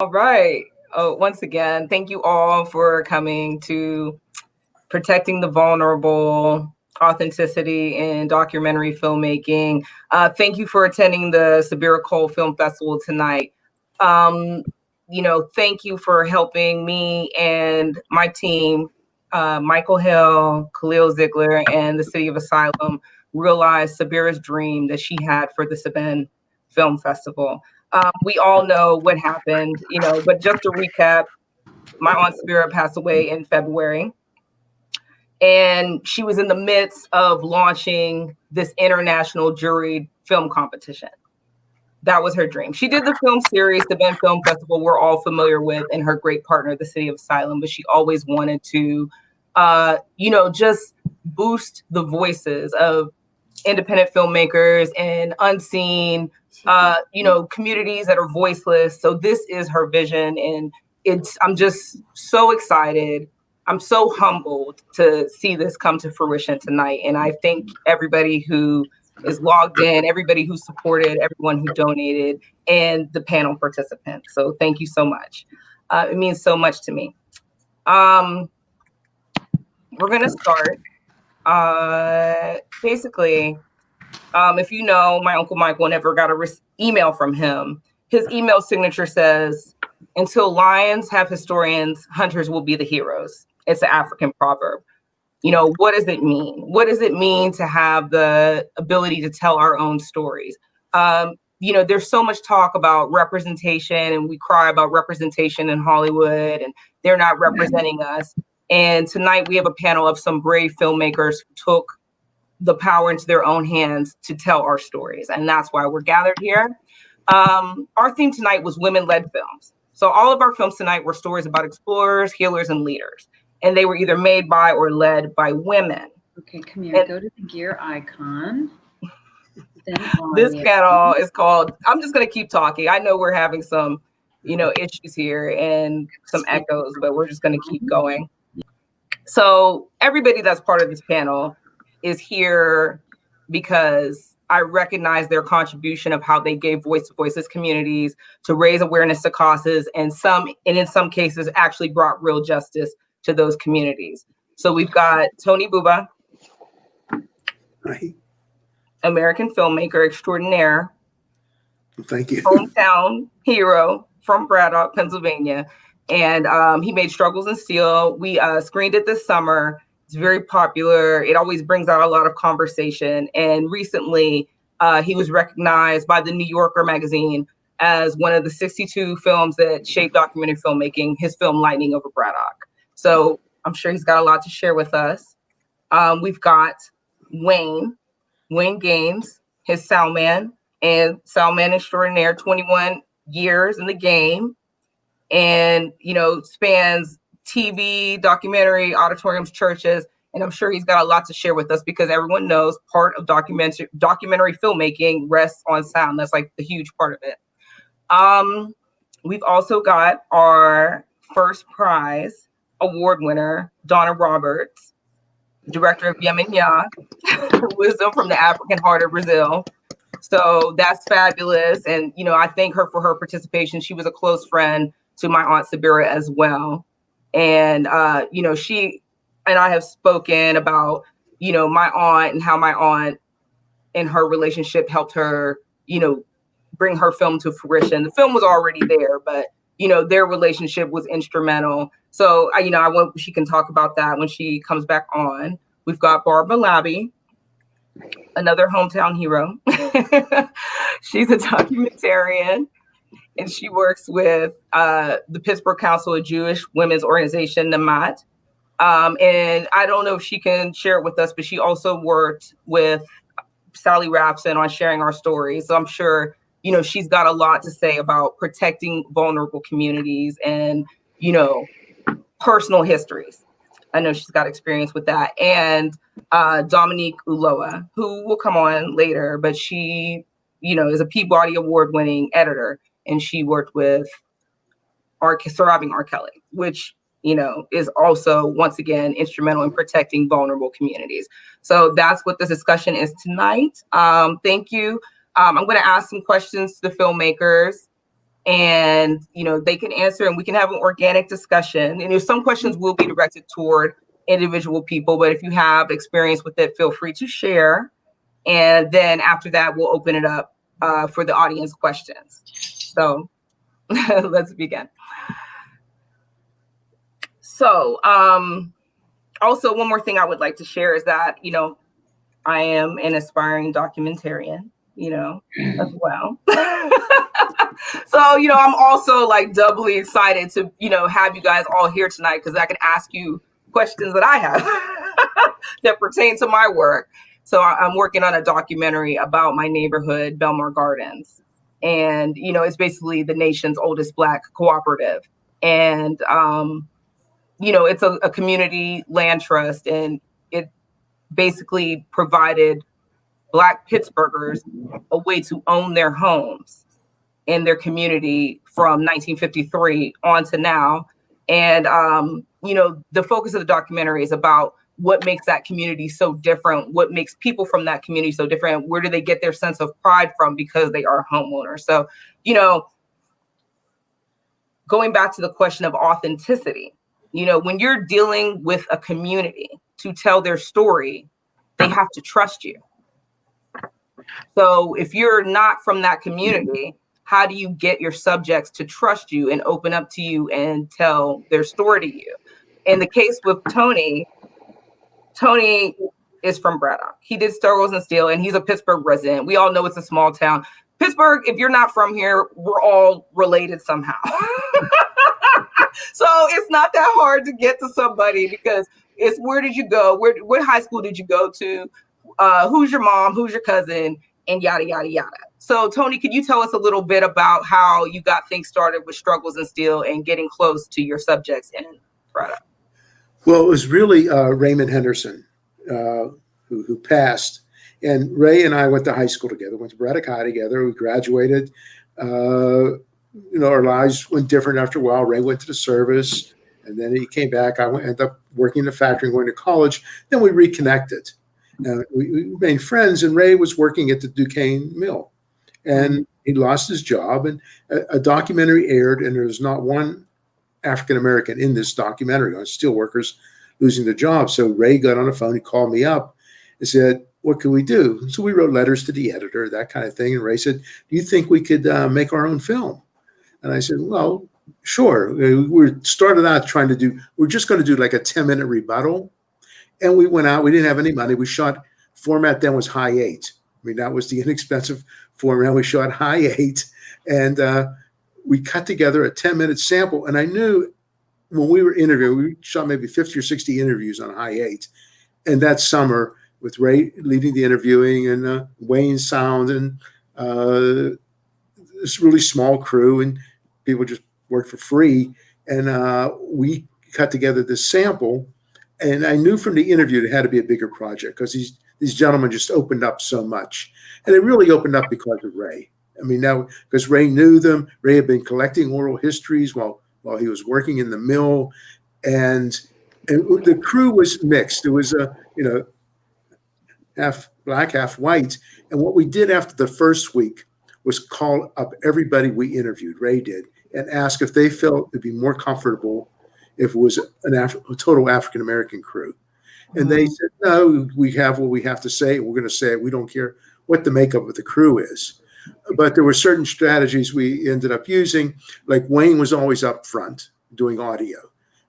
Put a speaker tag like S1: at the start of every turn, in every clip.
S1: All right. Oh, once again, thank you all for coming to Protecting the Vulnerable, Authenticity in Documentary Filmmaking. Thank you for attending the Sabira Cole Film Festival tonight. Thank you for helping me and my team, Michael Hill, Khalil Ziegler, and the City of Asylum realize Sabira's dream that she had for the Sabin Film Festival. We all know what happened, but just to recap, my Aunt Sabira passed away in February. And she was in the midst of launching this international juried film competition. That was her dream. She did the film series, the Ben Film Festival, we're all familiar with, and her great partner, the City of Asylum, but she always wanted to, just boost the voices of independent filmmakers and unseen, communities that are voiceless. So this is her vision, and I'm just so excited. I'm so humbled to see this come to fruition tonight. And I thank everybody who is logged in, everybody who supported, everyone who donated, and the panel participants. So thank you so much. It means so much to me. We're going to start. Basically, if you know my Uncle Michael, never got an email from him. His email signature says, "Until lions have historians, hunters will be the heroes." It's an African proverb. What does it mean? What does it mean to have the ability to tell our own stories? There's so much talk about representation, and we cry about representation in Hollywood, and they're not representing us. And tonight we have a panel of some brave filmmakers who took the power into their own hands to tell our stories. And that's why we're gathered here. Our theme tonight was women-led films. So all of our films tonight were stories about explorers, healers, and leaders. And they were either made by or led by women.
S2: Okay, come here, go to the gear icon.
S1: This panel is called, I'm just gonna keep talking. I know we're having some, issues here and some echoes, but we're just gonna keep going. So everybody that's part of this panel is here because I recognize their contribution of how they gave voice to voiceless communities, to raise awareness to causes, and in some cases actually brought real justice to those communities. So we've got Tony Buba,
S3: Hi.
S1: American filmmaker extraordinaire.
S3: Thank you.
S1: Hometown hero from Braddock, Pennsylvania. And he made Struggles in Steel. We screened it this summer. It's very popular. It always brings out a lot of conversation. And recently, he was recognized by the New Yorker magazine as one of the 62 films that shaped documentary filmmaking, his film Lightning Over Braddock. So I'm sure he's got a lot to share with us. We've got Wayne Gaines, his Soundman, and Soundman extraordinaire, 21 years in the game, and, spans TV, documentary, auditoriums, churches, and I'm sure he's got a lot to share with us because everyone knows part of documentary filmmaking rests on sound. That's like the huge part of it. We've also got our first prize award winner, Donna Roberts, director of Yemen Ya, Wisdom from the African Heart of Brazil. So that's fabulous. And, I thank her for her participation. She was a close friend to my Aunt Sabira as well. And, she and I have spoken about, my aunt and how my aunt and her relationship helped her, bring her film to fruition. The film was already there, but, their relationship was instrumental. So, I want, she can talk about that when she comes back on. We've got Barbara Labby, another hometown hero. She's a documentarian, and she works with the Pittsburgh Council of Jewish Women's Organization, Namat. And I don't know if she can share it with us, but she also worked with Sally Rapson on Sharing Our Stories. So I'm sure, she's got a lot to say about protecting vulnerable communities and, personal histories. I know she's got experience with that. And Dominique Ulloa, who will come on later, but she, is a Peabody Award-winning editor, and she worked with Surviving R. Kelly, which, is also, once again, instrumental in protecting vulnerable communities. So that's what this discussion is tonight. Thank you. I'm going to ask some questions to the filmmakers, and they can answer, and we can have an organic discussion. And some questions will be directed toward individual people, but if you have experience with it, feel free to share. And then after that, we'll open it up for the audience questions. So let's begin. So also, one more thing I would like to share is that, I am an aspiring documentarian, as well. So, I'm also like doubly excited to, have you guys all here tonight, because I can ask you questions that I have that pertain to my work. So I'm working on a documentary about my neighborhood, Belmar Gardens. And, it's basically the nation's oldest Black cooperative. And, it's a community land trust, and it basically provided Black Pittsburghers a way to own their homes in their community from 1953 on to now. And, the focus of the documentary is about what makes that community so different, what makes people from that community so different, where do they get their sense of pride from because they are homeowners. So, going back to the question of authenticity, when you're dealing with a community to tell their story, they have to trust you. So if you're not from that community, how do you get your subjects to trust you and open up to you and tell their story to you? In the case with Tony is from Braddock. He did Struggles and Steel, and he's a Pittsburgh resident. We all know it's a small town. Pittsburgh, if you're not from here, we're all related somehow. So it's not that hard to get to somebody, because it's where did you go? What high school did you go to? Who's your mom? Who's your cousin? And yada, yada, yada. So Tony, could you tell us a little bit about how you got things started with Struggles and Steel and getting close to your subjects in Braddock?
S3: Well, it was really Raymond Henderson who passed. And Ray and I went to high school together, went to Braddock High together. We graduated. Our lives went different after a while. Ray went to the service, and then he came back. I ended up working in the factory and going to college. Then we reconnected. We remained friends, and Ray was working at the Duquesne Mill. And he lost his job, and a documentary aired, and there was not one African-American in this documentary on steelworkers losing their jobs. So Ray got on the phone, he called me up and said, what can we do? So we wrote letters to the editor, that kind of thing. And Ray said, do you think we could make our own film? And I said, well, sure. We started out we're just going to do like a 10-minute rebuttal. And we went out, we didn't have any money. We shot, format then was high 8. I mean, that was the inexpensive format. We shot high 8, and we cut together a 10-minute sample. And I knew when we were interviewing, we shot maybe 50 or 60 interviews on high 8. And that summer, with Ray leading the interviewing and Wayne sound and this really small crew, and people just worked for free. And we cut together this sample. And I knew from the interview it had to be a bigger project, because these gentlemen just opened up so much. And it really opened up because of Ray. I mean, now, because Ray knew them. Ray had been collecting oral histories while he was working in the mill. And the crew was mixed. It was half Black, half white. And what we did after the first week was call up everybody we interviewed, Ray did, and ask if they felt it'd be more comfortable if it was a total African-American crew. And they said, no, we have what we have to say. We're going to say it. We don't care what the makeup of the crew is. But there were certain strategies we ended up using. Like Wayne was always up front doing audio.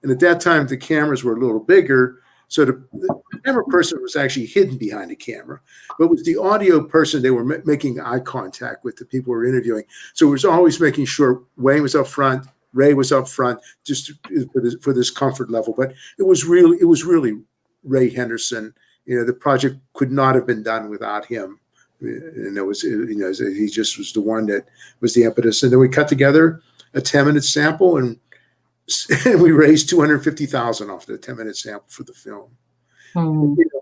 S3: And at that time, the cameras were a little bigger. So the camera person was actually hidden behind the camera. But with the audio person, they were making eye contact with the people we were interviewing. So it was always making sure Wayne was up front, Ray was up front, just for this comfort level. But it was really Ray Henderson. The project could not have been done without him. And it was, he just was the one that was the impetus. And then we cut together a 10-minute sample, and we raised $250,000 off the 10-minute sample for the film.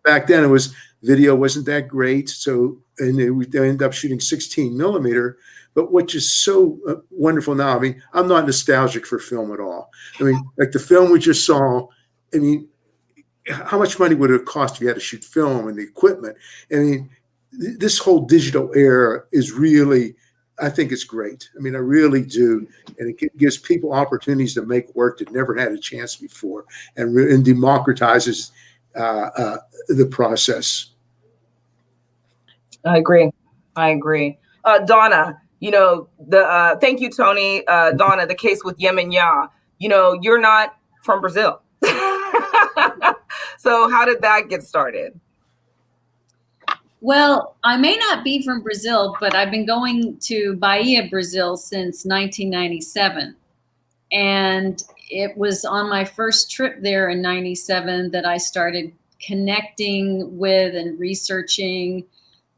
S3: Back then, video wasn't that great. So, and we ended up shooting 16 millimeter. But what is so wonderful now, I mean, I'm not nostalgic for film at all. I mean, like the film we just saw, I mean, how much money would it cost if you had to shoot film and the equipment? I mean, this whole digital era is really I think it's great. I mean, I really do. And it gives people opportunities to make work that never had a chance before, and democratizes the process.
S1: I agree. I agree. Donna, thank you, Tony. Donna, the case with Yemen Ya, you're not from Brazil. So how did that get started?
S2: Well, I may not be from Brazil, but I've been going to Bahia, Brazil since 1997. And it was on my first trip there in 97 that I started connecting with and researching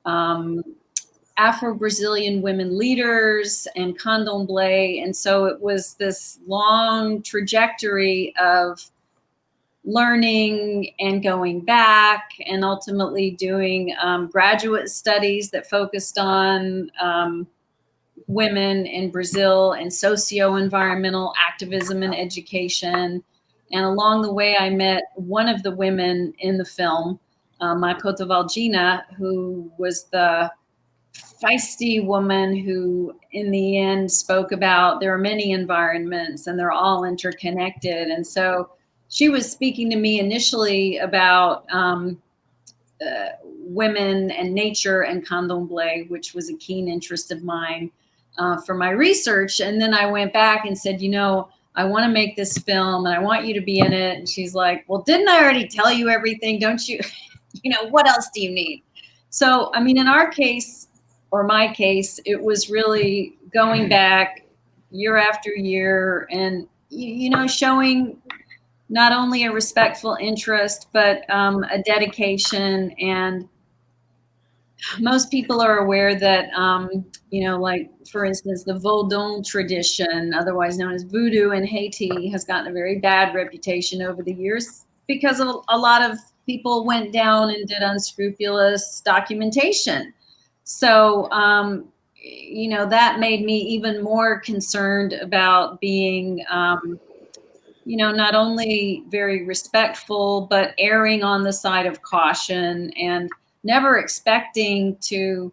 S2: Afro-Brazilian women leaders and candomblé. And so it was this long trajectory of learning and going back and ultimately doing graduate studies that focused on women in Brazil and socio-environmental activism and education. And along the way, I met one of the women in the film, Makota Valgina, who was the feisty woman who in the end spoke about there are many environments and they're all interconnected. And so she was speaking to me initially about women and nature and candomblé, which was a keen interest of mine for my research. And then I went back and said, I want to make this film and I want you to be in it. And she's like, well, didn't I already tell you everything? Don't you, what else do you need? So, I mean, in our case, or my case, it was really going back year after year and, showing not only a respectful interest, but a dedication. And most people are aware that, like, for instance, the Vodun tradition, otherwise known as voodoo in Haiti, has gotten a very bad reputation over the years because a lot of people went down and did unscrupulous documentation. So, that made me even more concerned about being, not only very respectful, but erring on the side of caution and never expecting to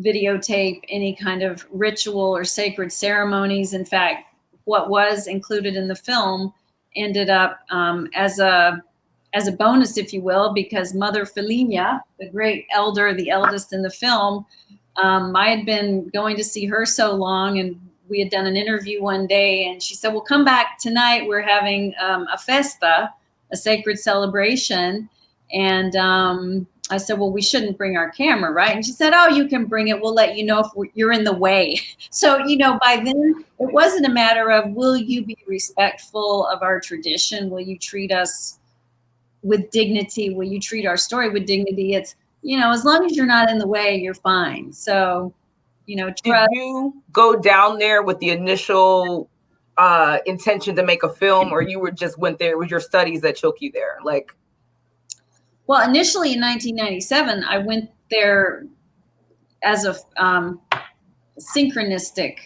S2: videotape any kind of ritual or sacred ceremonies. In fact, what was included in the film ended up as a bonus, if you will, because Mother Felina, the great elder, the eldest in the film, I had been going to see her so long, and we had done an interview one day, and she said, well, come back tonight. We're having a festa, a sacred celebration. And I said, well, we shouldn't bring our camera, right? And she said, oh, you can bring it. We'll let you know if you're in the way. So, by then it wasn't a matter of, will you be respectful of our tradition? Will you treat us with dignity? Will you treat our story with dignity? It's, as long as you're not in the way, you're fine. So, trust.
S1: Did you go down there with the initial intention to make a film, or you went there with your studies that took you there?
S2: Well, initially in 1997, I went there as a synchronistic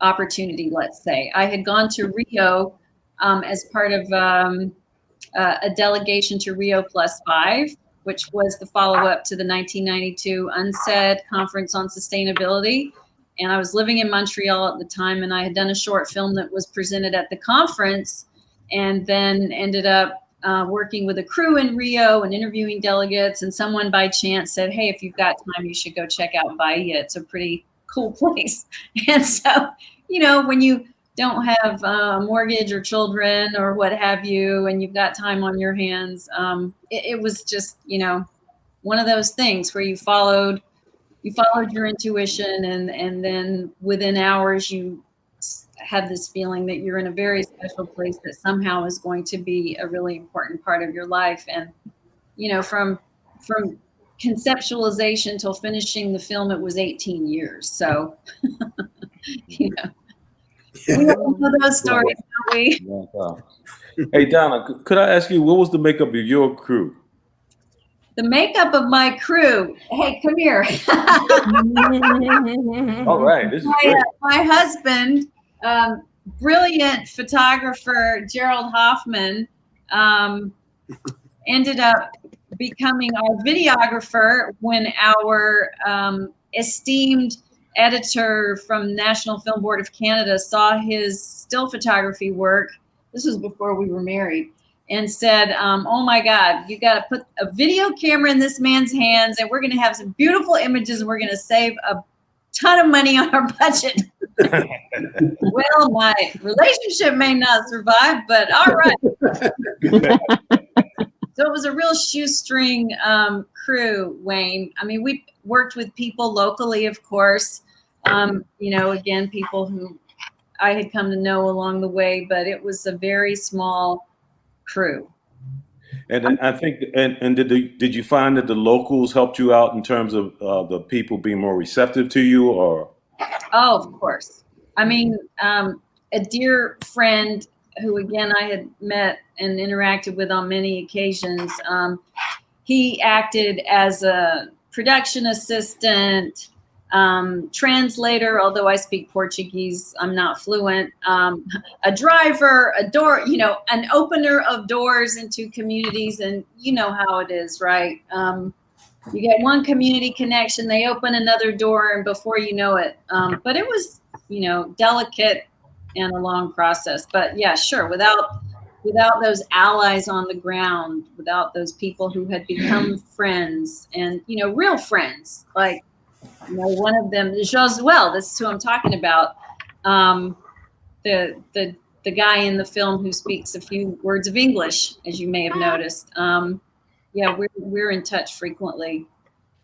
S2: opportunity, let's say. I had gone to Rio as part of a delegation to Rio +5, which was the follow-up to the 1992 UNCED Conference on Sustainability. And I was living in Montreal at the time, and I had done a short film that was presented at the conference, and then ended up working with a crew in Rio and interviewing delegates. And someone by chance said, hey, if you've got time, you should go check out Bahia. It's a pretty cool place. And so, when you don't have a mortgage or children or what have you, and you've got time on your hands, it was just, one of those things where you followed your intuition, and then within hours you had this feeling that you're in a very special place that somehow is going to be a really important part of your life. And, from conceptualization till finishing the film, it was 18 years. So, we all know those stories, don't we?
S4: Wow. Hey, Donna, could I ask you, what was the makeup of your crew?
S2: The makeup of my crew. Hey, come here.
S4: All right. This is great.
S2: My husband, brilliant photographer Gerald Hoffman, ended up becoming our videographer when our esteemed editor from National Film Board of Canada saw his still photography work. This was before we were married, and said, oh my God, you got to put a video camera in this man's hands, and we're going to have some beautiful images, and we're going to save a ton of money on our budget. Well, my relationship may not survive, but all right. So it was a real shoestring crew, Wayne. I mean, we worked with people locally, of course. Again, people who I had come to know along the way, but it was a very small crew.
S4: And I think, and did you find that the locals helped you out in terms of the people being more receptive to you, or?
S2: Oh, of course. I mean, a dear friend who, again, I had met and interacted with on many occasions. He acted as a production assistant, translator, although I speak Portuguese, I'm not fluent, a driver, a door, an opener of doors into communities. And you know how it is, right? You get one community connection, they open another door, and before you know it. But it was, delicate and a long process. But yeah, sure, without those allies on the ground, without those people who had become friends and, real friends, like, one of them, Josuel, that's who I'm talking about. The guy in the film who speaks a few words of English, as you may have noticed. Yeah, we're in touch frequently.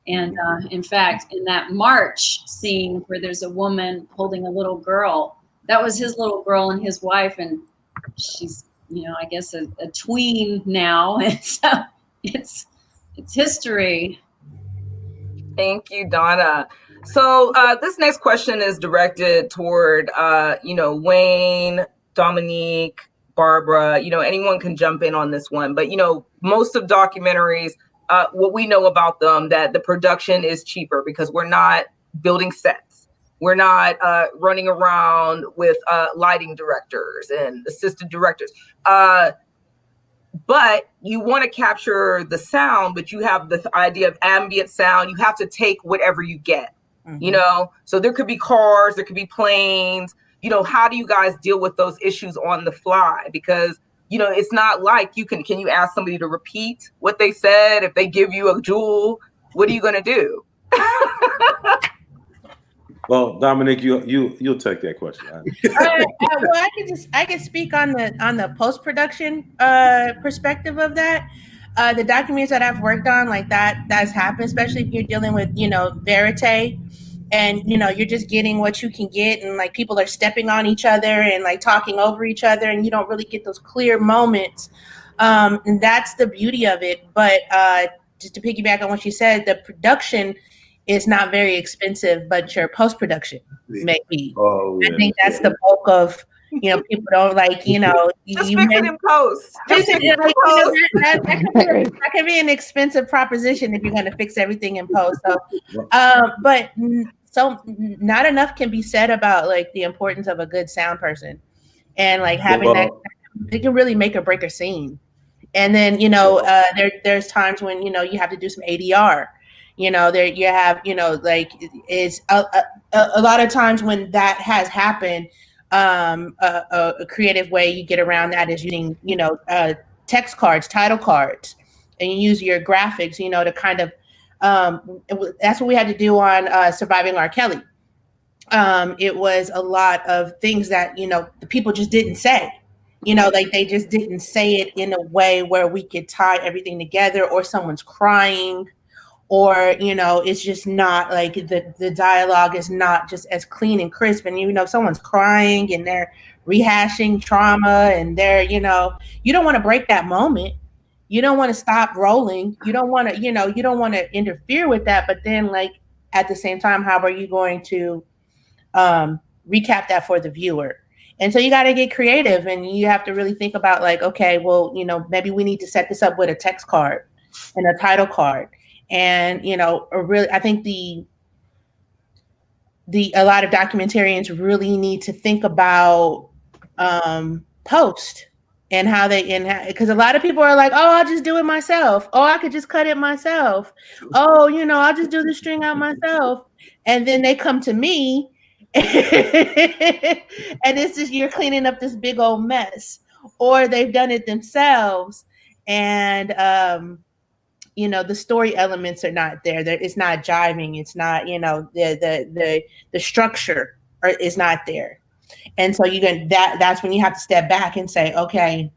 S2: And in fact, in that march scene where there's a woman holding a little girl, that was his little girl and his wife, and she's, I guess a tween now, and so it's history.
S1: Thank you, Donna. So this next question is directed toward, Wayne, Dominique, Barbara. Anyone can jump in on this one, but most of documentaries, what we know about them, that the production is cheaper because we're not building sets. We're not running around with lighting directors and assistant directors. But you want to capture the sound, but you have the idea of ambient sound. You have to take whatever you get, So there could be cars, there could be planes. How do you guys deal with those issues on the fly? Because it's not like can you ask somebody to repeat what they said? If they give you a jewel, what are you going to do?
S4: Well, Dominique, you'll take that question.
S5: Well, I can speak on the post-production perspective of that. The documentaries that I've worked on, like that's happened, especially if you're dealing with verite, and you're just getting what you can get, and like people are stepping on each other and like talking over each other, and you don't really get those clear moments. And that's the beauty of it. But just to piggyback on what you said, the production is not very expensive, but your post-production may be.
S4: Oh, yeah.
S5: I think that's the bulk of, people don't like,
S1: just fix it in post.
S5: That can be an expensive proposition if you're going to fix everything in post. So, so not enough can be said about like the importance of a good sound person, and like having that, they can really make or break a scene. And then, there's times when, you have to do some ADR. There you have, like it's a lot of times when that has happened, a creative way you get around that is using, text cards, title cards, and you use your graphics, to kind of, that's what we had to do on Surviving R. Kelly. It was a lot of things that, the people just didn't say. Like they just didn't say it in a way where we could tie everything together, or someone's crying, or, it's just not like the dialogue is not just as clean and crisp. And, someone's crying and they're rehashing trauma, and they're, you don't want to break that moment. You don't want to stop rolling. You don't want to, you don't want to interfere with that. But then like at the same time, how are you going to recap that for the viewer? And so you got to get creative, and you have to really think about like, okay, well, maybe we need to set this up with a text card and a title card. And, I think a lot of documentarians really need to think about post and how they, because a lot of people are like, oh, I'll just do it myself. Oh, I could just cut it myself. Oh, I'll just do the string out myself. And then they come to me and it's just, you're cleaning up this big old mess, or they've done it themselves. And, the story elements are not there. It's not jiving. It's not, the structure is not there. And so that's when you have to step back and say, okay,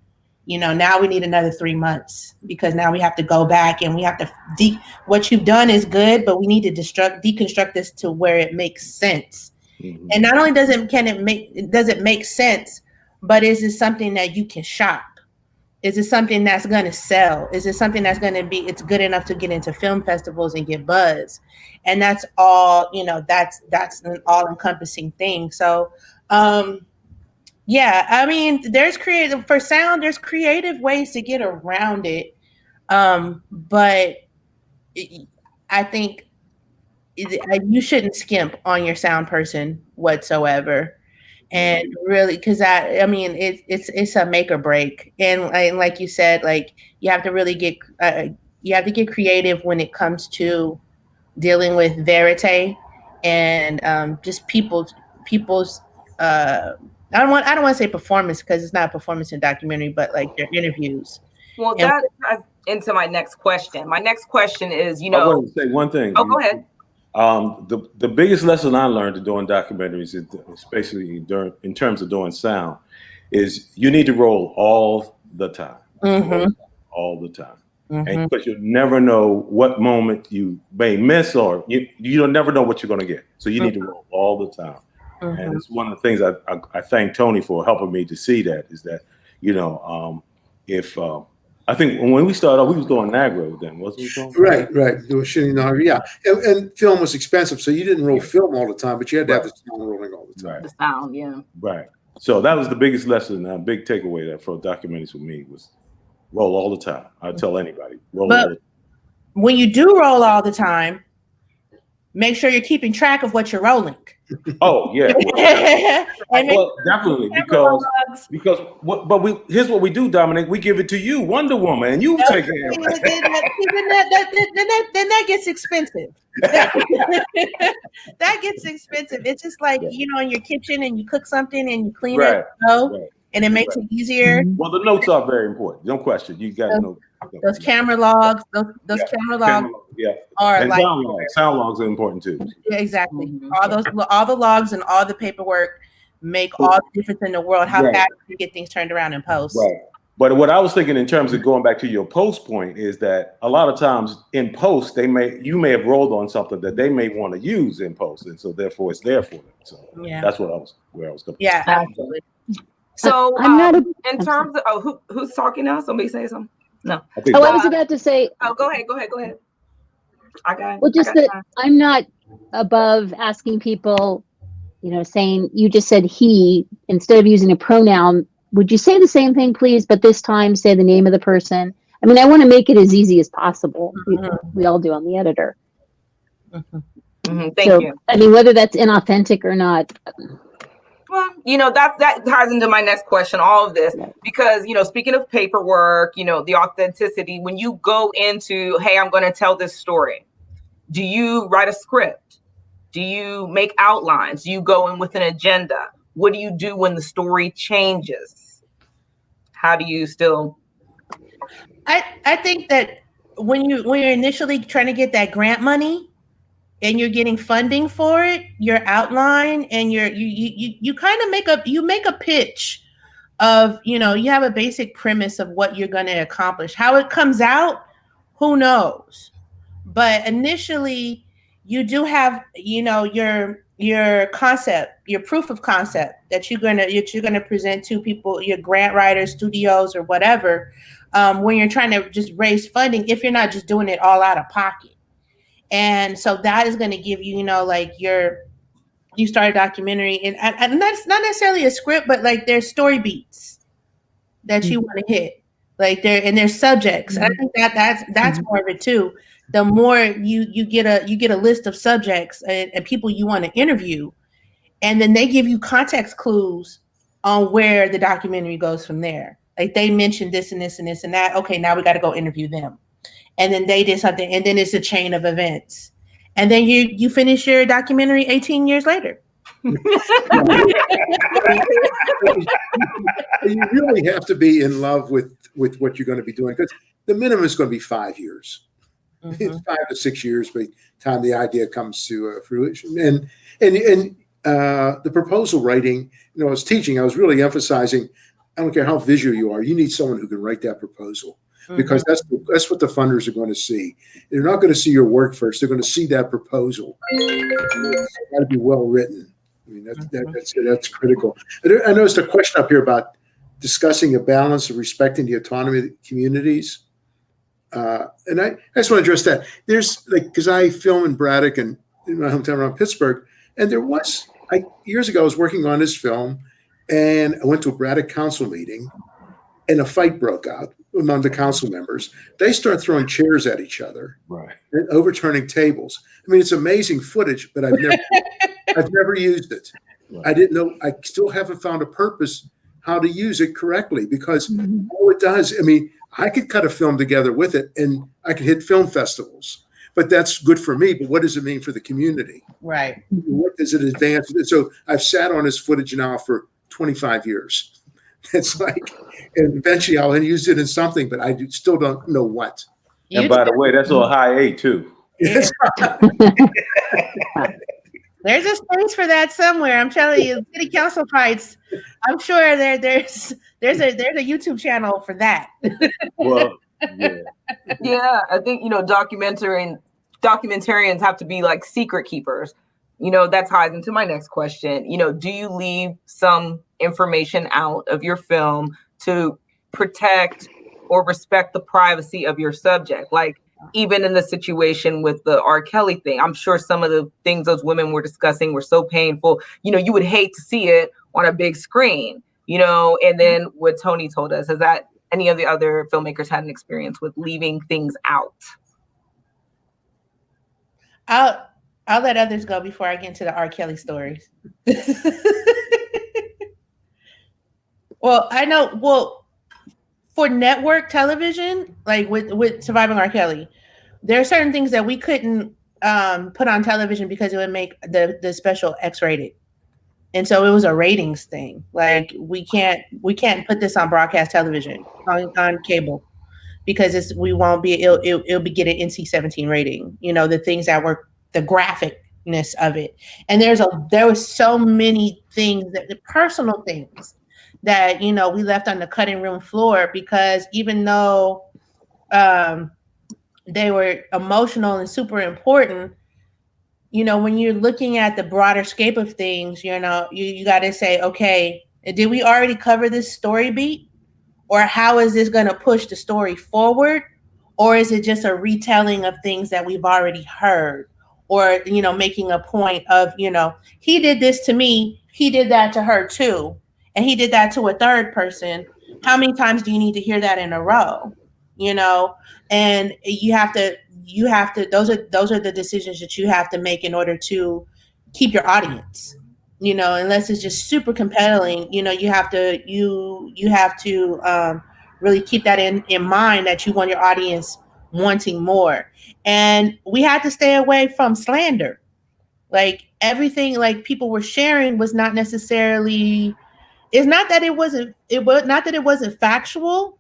S5: now we need another 3 months, because now we have to go back and we have to what you've done is good, but we need to deconstruct this to where it makes sense. Mm-hmm. And not only does it make sense, but is it something that you can shop? Is it something that's going to sell? Is it something that's going to be, it's good enough to get into film festivals and get buzz? And that's all, that's an all encompassing thing. So, yeah, I mean, there's creative ways to get around it. But I think you shouldn't skimp on your sound person whatsoever. And really, because it's a make or break. And like you said, like you have to really get creative when it comes to dealing with verite and just people's I don't want to say performance, because it's not a performance in documentary, but like their interviews.
S1: Well, that ties into my next question. My next question is,
S4: I want to say one thing.
S1: Oh, go ahead.
S4: The biggest lesson I learned in doing documentaries, especially in terms of doing sound, is you need to roll all the time.
S5: Mm-hmm.
S4: All the time. Mm-hmm. And because you never know what moment you may miss, or you don't never know what you're going to get. So you need to roll all the time. Mm-hmm. And it's one of the things I thank Tony for helping me to see that, is that, if I think when we started off, we was doing Nagro then, wasn't we?
S3: Right. They were shooting Nagro, yeah. And film was expensive, so you didn't roll film all the time, but you had to have the sound rolling all the time.
S1: Right. The sound, yeah.
S4: Right. So that was the biggest lesson, a big takeaway that for documentaries for me was roll all the time. I tell anybody, roll all the time.
S5: When you do roll all the time, make sure you're keeping track of what you're rolling.
S4: Oh yeah, well, definitely, because here's what we do, Dominic. We give it to you, Wonder Woman, and you take care of it.
S5: Then that gets expensive. That gets expensive. It's just like in your kitchen and you cook something and you clean it, and it makes it easier.
S4: Well, the notes are very important. No question. You got to know
S5: those camera logs. Those camera logs. Are
S4: and
S5: like
S4: sound logs are important too.
S5: Yeah, exactly. Mm-hmm. All the logs and all the paperwork make all the difference in the world. How fast you get things turned around in post.
S4: Right. But what I was thinking in terms of going back to your post point is that a lot of times in post you may have rolled on something that they may want to use in post, and so therefore it's there for them. So that's where I was going.
S5: Yeah, absolutely.
S1: So in terms of who's talking now? Somebody say something? No.
S6: I was about to say.
S1: Oh, go ahead. I got it.
S6: Well, just that I'm not above asking people, saying, you just said he, instead of using a pronoun, would you say the same thing, please? But this time say the name of the person. I mean, I want to make it as easy as possible. Mm-hmm. We all do on the editor.
S1: Mm-hmm. Mm-hmm. Thank you.
S6: I mean, whether that's inauthentic or not.
S1: Well, that ties into my next question, all of this, because, speaking of paperwork, the authenticity, when you go into, hey, I'm going to tell this story, do you write a script? Do you make outlines? Do you go in with an agenda? What do you do when the story changes? How do you still?
S5: I think that when you're initially trying to get that grant money, and you're getting funding for it, your outline and you kind of make a pitch of, you have a basic premise of what you're going to accomplish. How it comes out, who knows? But initially you do have, your concept, your proof of concept that you're going to present to people, your grant writers, studios, or whatever, when you're trying to just raise funding, if you're not just doing it all out of pocket. And so that is going to give you, you start a documentary, and that's not necessarily a script, but like there's story beats that you want to hit, like there's subjects. Mm-hmm. And I think that's more of it too. The more you get a list of subjects and people you want to interview, and then they give you context clues on where the documentary goes from there. Like they mentioned this and this and this and that. Okay, now we got to go interview them. And then they did something, and then it's a chain of events. And then you finish your documentary 18 years later.
S3: You really have to be in love with what you're going to be doing, because the minimum is going to be 5 years. Mm-hmm. It's 5 to 6 years by the time the idea comes to fruition. And the proposal writing, I was teaching, I was really emphasizing, I don't care how visual you are, you need someone who can write that proposal. Because that's what the funders are going to see. They're not going to see your work first. They're going to see that proposal. It's got to be well written. I mean, that's critical. I noticed a question up here about discussing a balance of respecting the autonomy of the communities. And I just want to address that. There's because I film in Braddock and in my hometown around Pittsburgh, and there was years ago I was working on this film, and I went to a Braddock council meeting, and a fight broke out among the council members. They start throwing chairs at each other, right, and overturning tables. I mean, it's amazing footage, but I've never used it. Right. I didn't know. I still haven't found a purpose how to use it correctly, because all it does, I mean, I could cut a film together with it and I could hit film festivals, but that's good for me. But what does it mean for the community?
S5: Right.
S3: What does it advance? So I've sat on this footage now for 25 years. It's like, and eventually I'll use it in something, but I still don't know what.
S4: And by the way, that's on high A too.
S5: Yeah. There's a space for that somewhere. I'm telling you, city council fights. I'm sure there's a YouTube channel for that.
S4: Well,
S1: yeah. I think documentarians have to be like secret keepers. That ties into my next question. Do you leave some information out of your film to protect or respect the privacy of your subject? Like, even in the situation with the R. Kelly thing, I'm sure some of the things those women were discussing were so painful. You would hate to see it on a big screen, and then what Tony told us is that any of the other filmmakers had an experience with leaving things out.
S5: I'll let others go before I get into the R. Kelly stories. Well, I know. Well, for network television, like with Surviving R. Kelly, there are certain things that we couldn't put on television because it would make the special X-rated, and so it was a ratings thing. Like we can't put this on broadcast television on cable because we won't be. It'll be getting NC-17 rating. The things that were the graphicness of it, and there was so many things the personal things that we left on the cutting room floor, because even though they were emotional and super important, when you're looking at the broader scope of things, you got to say, okay, did we already cover this story beat, or how is this going to push the story forward, or is it just a retelling of things that we've already heard, or making a point of he did this to me, he did that to her too, and he did that to a third person. How many times do you need to hear that in a row? And you have to, those are the decisions that you have to make in order to keep your audience, unless it's just super compelling, you have to really keep that in mind, that you want your audience wanting more. And we had to stay away from slander. Like everything like people were sharing was not necessarily, it's not that it wasn't factual,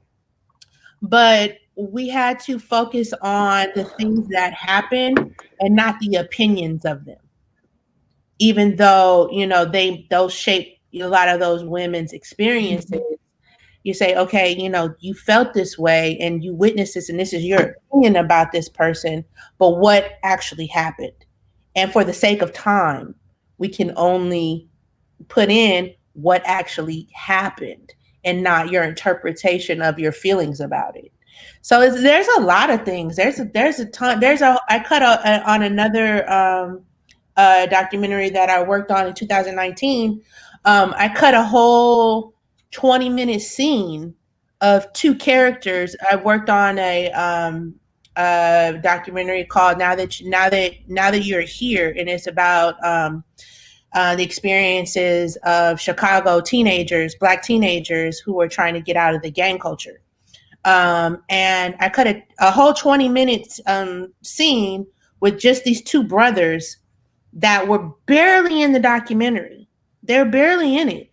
S5: but we had to focus on the things that happened and not the opinions of them. Even though, those shape a lot of those women's experiences. Mm-hmm. You say, okay, you felt this way and you witnessed this, and this is your opinion about this person, but what actually happened? And for the sake of time, we can only put in what actually happened and not your interpretation of your feelings about it. So there's a lot of things. There's a ton. I cut on another documentary that I worked on in 2019. I cut a whole 20-minute scene of two characters. I worked on a documentary called Now That You're Here, and it's about the experiences of Chicago teenagers, Black teenagers who were trying to get out of the gang culture. And I cut a whole 20 minutes scene with just these two brothers that were barely in the documentary. They're barely in it,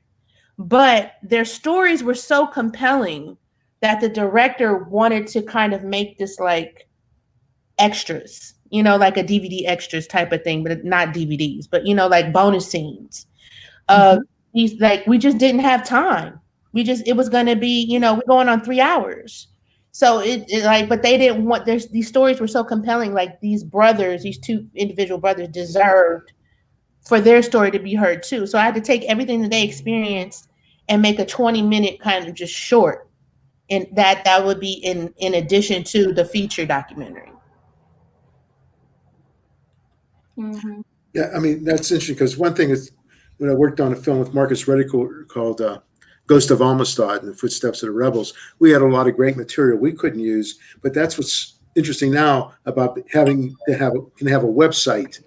S5: but their stories were so compelling that the director wanted to kind of make this like extras, like a DVD extras type of thing, but not DVDs, but like bonus scenes. These, like, we just didn't have time. It was going to be, we're going on 3 hours. So it like, but they didn't want, these stories were so compelling. Like these two individual brothers deserved for their story to be heard too. So I had to take everything that they experienced and make a 20-minute kind of just short. And that would be in addition to the feature documentary.
S6: Mm-hmm.
S3: Yeah, I mean, that's interesting because one thing is when I worked on a film with Marcus Redical called Ghost of Amistad and the Footsteps of the Rebels, we had a lot of great material we couldn't use. But that's what's interesting now about having to have a website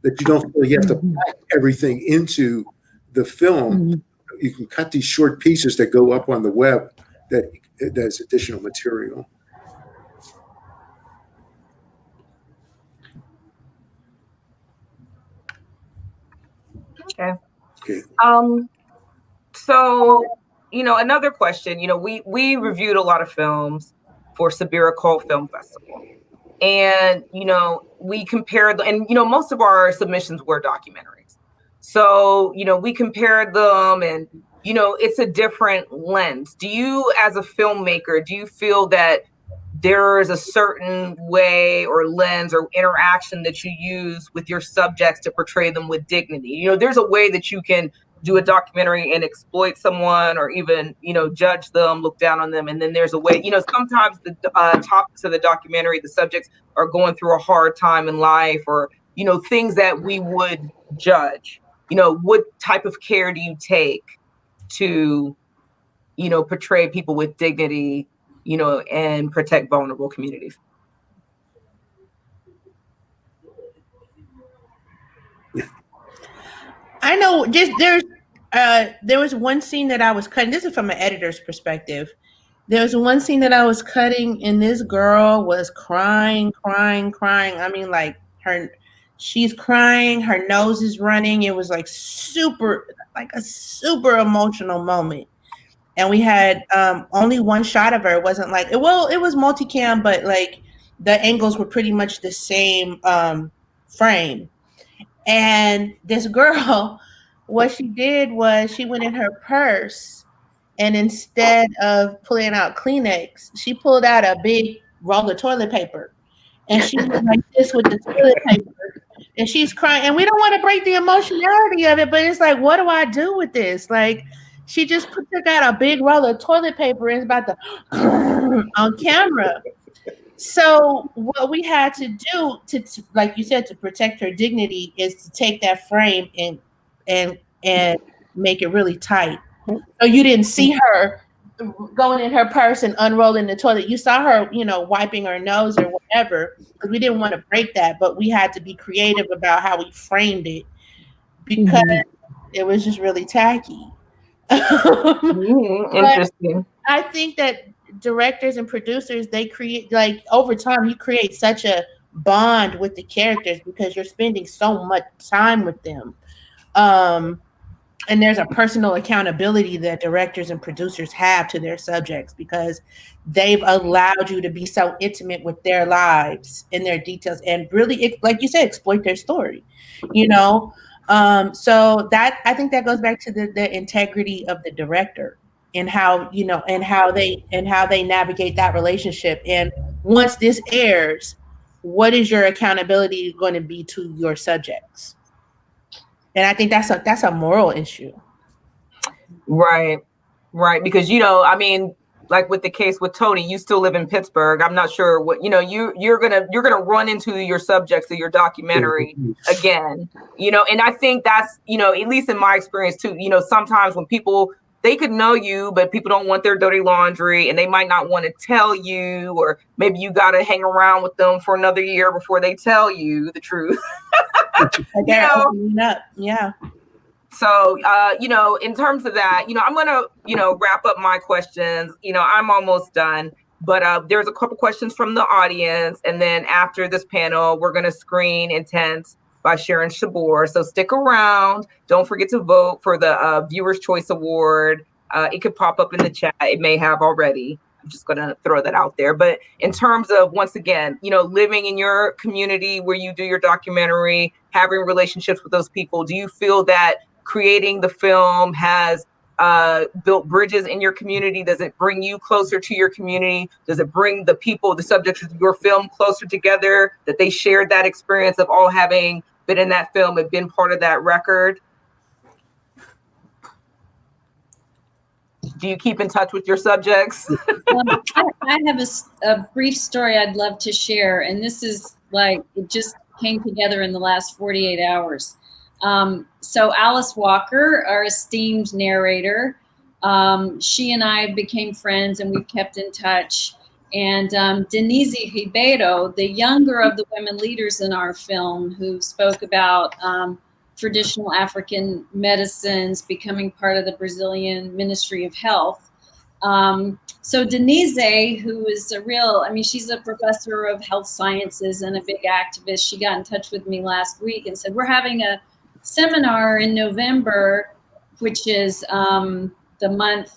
S3: that you don't feel you have to pack everything into the film.
S6: Mm-hmm.
S3: You can cut these short pieces that go up on the web that's additional material.
S1: Okay.
S3: Okay.
S1: So, another question, we reviewed a lot of films for Sabira Cult Film Festival. And, we compared, and, most of our submissions were documentaries. So, we compared them and, it's a different lens. Do you, as a filmmaker, do you feel that there is a certain way or lens or interaction that you use with your subjects to portray them with dignity? There's a way that you can do a documentary and exploit someone or even, judge them, look down on them. And then there's a way, sometimes the topics of the documentary, the subjects are going through a hard time in life or, things that we would judge. What type of care do you take to, portray people with dignity, and protect vulnerable communities?
S5: I know there was one scene that I was cutting. This is from an editor's perspective. There was one scene that I was cutting and this girl was crying. I mean, like she's crying, her nose is running. It was like a super emotional moment. And we had only one shot of her. It wasn't like, it was multicam, but like the angles were pretty much the same frame. And this girl, what she did was she went in her purse and instead of pulling out Kleenex, she pulled out a big roll of toilet paper. And she was like this with the toilet paper. And she's crying. And we don't want to break the emotionality of it, but it's like, what do I do with this? Like, she just took out a big roll of toilet paper and is about to on camera. So what we had to do to like you said, to protect her dignity is to take that frame and make it really tight. So you didn't see her going in her purse and unrolling the toilet. You saw her, wiping her nose or whatever, because we didn't want to break that, but we had to be creative about how we framed it because it was just really tacky.
S1: Interesting.
S5: I think that directors and producers, they create, like, over time you create such a bond with the characters because you're spending so much time with them, and there's a personal accountability that directors and producers have to their subjects because they've allowed you to be so intimate with their lives and their details and really, like you said, exploit their story, so that, I think that goes back to the integrity of the director and how, and how they navigate that relationship. And once this airs, what is your accountability going to be to your subjects? And I think that's a moral issue.
S1: Right. Because, I mean, like with the case with Tony, you still live in Pittsburgh. I'm not sure what, you're going to run into your subjects of your documentary again, and I think that's, at least in my experience too, sometimes when people, they could know you, but people don't want their dirty laundry and they might not want to tell you, or maybe you got to hang around with them for another year before they tell you the truth.
S5: They're opening up. Yeah.
S1: So, in terms of that, I'm going to, wrap up my questions. I'm almost done, but there's a couple questions from the audience. And then after this panel, we're going to screen Intense by Sharon Shabor. So stick around. Don't forget to vote for the Viewer's Choice Award. It could pop up in the chat. It may have already. I'm just going to throw that out there. But in terms of, once again, living in your community where you do your documentary, having relationships with those people, do you feel that creating the film has built bridges in your community? Does it bring you closer to your community? Does it bring the people, the subjects of your film closer together, that they shared that experience of all having been in that film and been part of that record? Do you keep in touch with your subjects?
S2: I have a brief story I'd love to share, and this is it just came together in the last 48 hours. So Alice Walker, our esteemed narrator, she and I became friends, and we've kept in touch. And Denise Ribeiro, the younger of the women leaders in our film, who spoke about traditional African medicines becoming part of the Brazilian Ministry of Health. So Denise, who is she's a professor of health sciences and a big activist. She got in touch with me last week and said, we're having a seminar in November, which is the month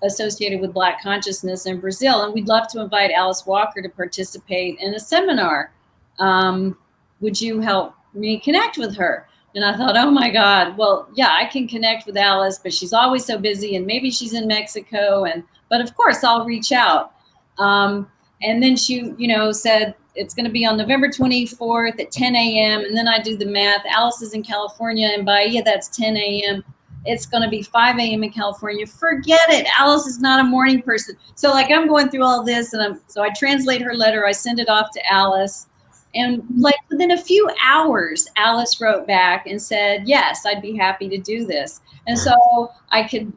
S2: associated with Black consciousness in Brazil. And we'd love to invite Alice Walker to participate in a seminar. Would you help me connect with her? And I thought, oh my God, well, yeah, I can connect with Alice, but she's always so busy, and maybe she's in Mexico. But of course I'll reach out. And then she, said it's going to be on November 24th at 10 a.m. And then I do the math. Alice is in California, and Bahia, that's 10 a.m. It's going to be 5 a.m. in California. Forget it. Alice is not a morning person. So I'm going through all this, and so I translate her letter. I send it off to Alice. And within a few hours, Alice wrote back and said, yes, I'd be happy to do this. And so I could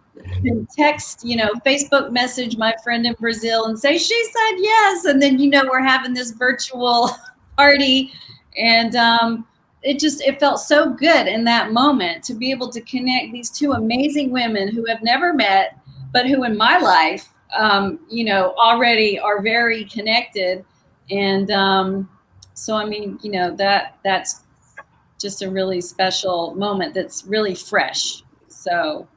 S2: text, Facebook message my friend in Brazil and say, she said yes. And then, we're having this virtual party. And it felt so good in that moment to be able to connect these two amazing women who have never met, but who in my life, already are very connected. And so, that's just a really special moment that's really fresh. So.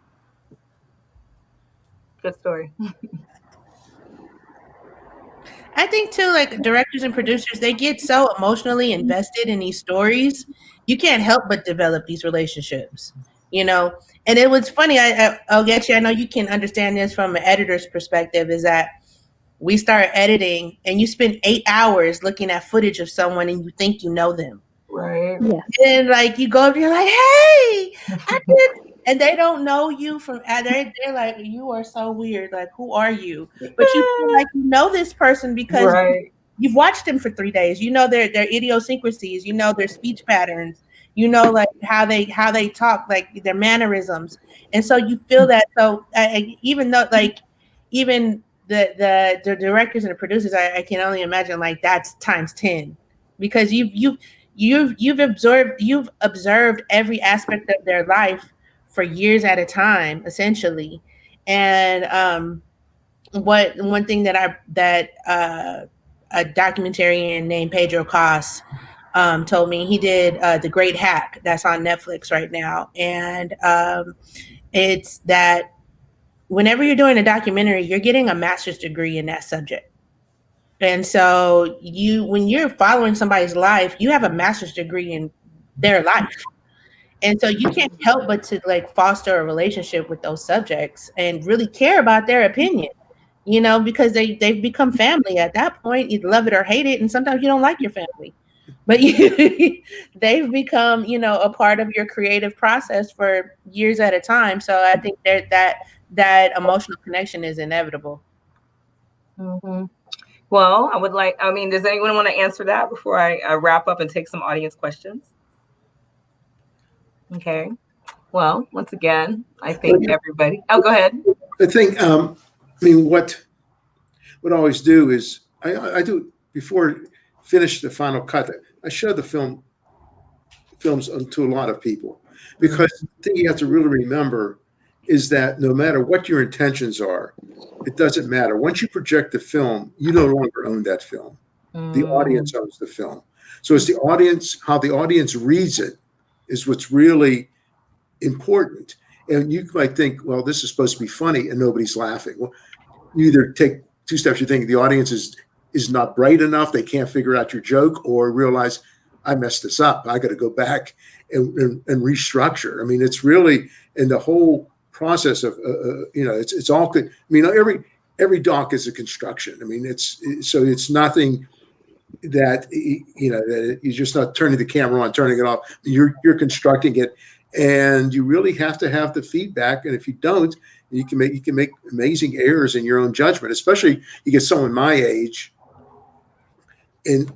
S1: Good story.
S5: I think too, directors and producers, they get so emotionally invested in these stories. You can't help but develop these relationships, And it was funny. I'll get you. I know you can understand this from an editor's perspective, is that we start editing and you spend 8 hours looking at footage of someone and you think you know them.
S1: Right.
S6: Yeah.
S5: And you go up, you're like, hey, I did. And they don't know you from, they're like, you are so weird. Who are you? But you feel like you know this person because you've watched them for 3 days. You know their idiosyncrasies. You know their speech patterns. You know how they talk, their mannerisms. And so you feel that. So even though even the directors and the producers, I can only imagine that's times 10, because you've observed every aspect of their life for years at a time, essentially. And one thing that a documentarian named Pedro Cos told me, he did The Great Hack, that's on Netflix right now, and it's that whenever you're doing a documentary, you're getting a master's degree in that subject. And so when you're following somebody's life, you have a master's degree in their life. And so you can't help but to foster a relationship with those subjects and really care about their opinion, because they've become family at that point. You love it or hate it. And sometimes you don't like your family, but they've become, a part of your creative process for years at a time. So I think that emotional connection is inevitable.
S1: Mm-hmm. Well, does anyone want to answer that before I wrap up and take some audience questions? Okay. Well, once again, I think everybody. Oh, go ahead.
S3: I think, what I always do is I do, before finish the final cut, I show the films to a lot of people. Because the thing you have to really remember is that no matter what your intentions are, it doesn't matter. Once you project the film, you no longer own that film. The audience owns the film. So it's the audience, how the audience reads it is what's really important. And you might think, well, this is supposed to be funny and nobody's laughing. Well, you either take two steps, you think the audience is not bright enough, they can't figure out your joke, or realize I messed this up. I got to go back and restructure. I mean, it's really in the whole process of it's all good. I mean, every doc is a construction. I mean, it's nothing that that you're just not turning the camera on, turning it off. You're constructing it, and you really have to have the feedback. And if you don't, you can make amazing errors in your own judgment. Especially you get someone my age, and